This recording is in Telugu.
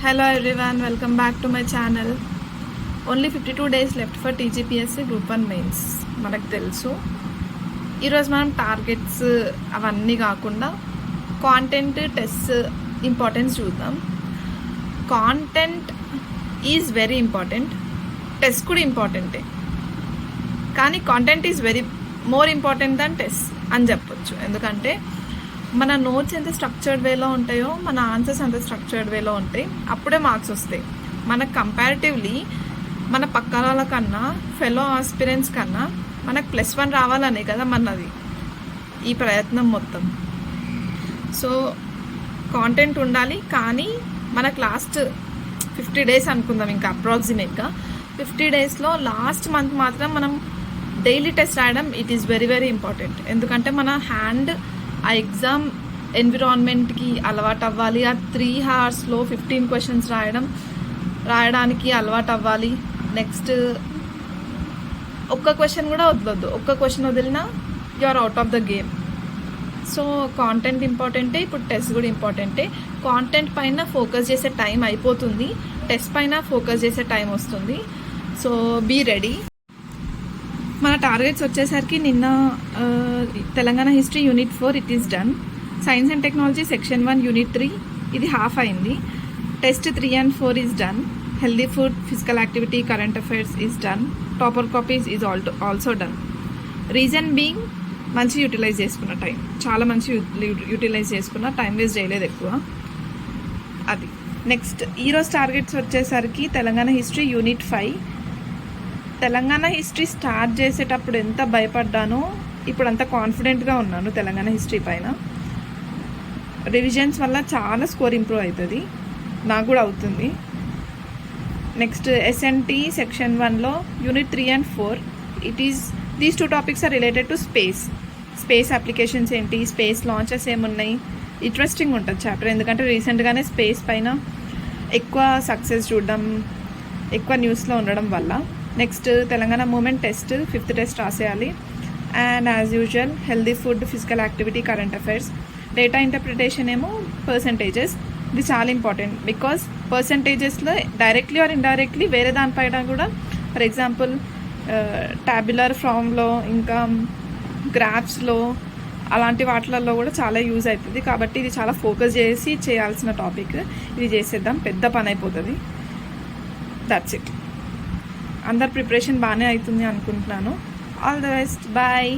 Hello everyone, welcome back to my channel. Only 52 days left for TGPSC Group 1 mains. మనకు తెలుసు ఈరోజు మనం టార్గెట్స్ అవన్నీ కాకుండా కాంటెంట్ టెస్ట్ ఇంపార్టెన్స్ చూద్దాం. Content is very important, test కూడా ఇంపార్టెంటే, కానీ content is very more important than test అని చెప్పొచ్చు. ఎందుకంటే మన నోట్స్ ఎంత స్ట్రక్చర్డ్ వేలో ఉంటాయో మన ఆన్సర్స్ అంత స్ట్రక్చర్డ్ వేలో ఉంటాయి, అప్పుడే మార్క్స్ వస్తాయి. మనకు కంపారిటివ్లీ మన పక్కన వాళ్ళ కన్నా ఫెలో ఆస్పిరెంట్స్ కన్నా మనకు +1 రావాలనే కదా మనది ఈ ప్రయత్నం మొత్తం. సో కాంటెంట్ ఉండాలి, కానీ మనకు లాస్ట్ 50 డేస్ అనుకుందాం, ఇంకా అప్రాక్సిమేట్గా 50 డేస్లో లాస్ట్ మంత్ మాత్రం మనం డైలీ టెస్ట్ రాయడం it is very very important. ఎందుకంటే మన హ్యాండ్ ఆ ఎగ్జామ్ ఎన్విరాన్మెంట్కి అలవాటు అవ్వాలి. ఆ 3 hours 15 questions రాయడానికి అలవాటు అవ్వాలి. నెక్స్ట్ ఒక్క క్వశ్చన్ కూడా వదలొద్దు, ఒక్క క్వశ్చన్ వదిలినా you are out of the game. So content ఇంపార్టెంటే, ఇప్పుడు టెస్ట్ కూడా ఇంపార్టెంటే. కాంటెంట్ పైన ఫోకస్ చేసే టైం అయిపోతుంది, టెస్ట్ పైన ఫోకస్ చేసే టైం వస్తుంది. So be ready. మన టార్గెట్స్ వచ్చేసరికి నిన్న Telangana history unit 4 it is done. Science and technology section 1 unit 3 ఇది హాఫ్ అయింది. Test 3 and 4 is done. Healthy food, physical activity, current affairs is done. Topper copies is also done. Reason being మంచి యూటిలైజ్ చేసుకున్న టైం, చాలా మంచి యూటిలైజ్ చేసుకున్న, టైం వేస్ట్ చేయలేదు ఎక్కువ. అది నెక్స్ట్ ఈరోజు టార్గెట్స్ వచ్చేసరికి Telangana history unit 5. Telangana history start చేసేటప్పుడు ఎంత భయపడ్డానో ఇప్పుడు అంత కాన్ఫిడెంట్గా ఉన్నాను తెలంగాణ హిస్టరీ పైన. రివిజన్స్ వల్ల చాలా స్కోర్ ఇంప్రూవ్ అవుతుంది, నాకు కూడా అవుతుంది. నెక్స్ట్ SNT సెక్షన్ 1లో unit 3 and 4 these 2 topics are related to space applications ఏంటి, స్పేస్ లాంచెస్ ఏమున్నాయి, ఇంట్రెస్టింగ్ ఉంటుంది చాప్టర్. ఎందుకంటే రీసెంట్గానే స్పేస్ పైన ఎక్కువ సక్సెస్ చూడడం, ఎక్కువ న్యూస్లో ఉండడం వల్ల. Next Telangana movement test 5th test రాసేయాలి. And as usual healthy food, physical activity, current affairs. Data interpretation ఏమో పర్సంటేజెస్, ఇది చాలా ఇంపార్టెంట్. బికాస్ పర్సంటేజెస్లో డైరెక్ట్లీ ఆర్ ఇండైరెక్ట్లీ వేరే దానిపైన కూడా, ఫర్ ఎగ్జాంపుల్ టాబ్యులర్ ఫామ్లో, ఇంకా గ్రాఫ్స్లో, అలాంటి వాటిలలో కూడా చాలా యూజ్ అవుతుంది. కాబట్టి ఇది చాలా ఫోకస్ చేసి చేయాల్సిన టాపిక్. ఇది చేసేద్దాం, పెద్ద పని అయిపోతుంది. That's it. అందరు ప్రిపరేషన్ బాగానే అవుతుంది అనుకుంటున్నాను. All the best, bye.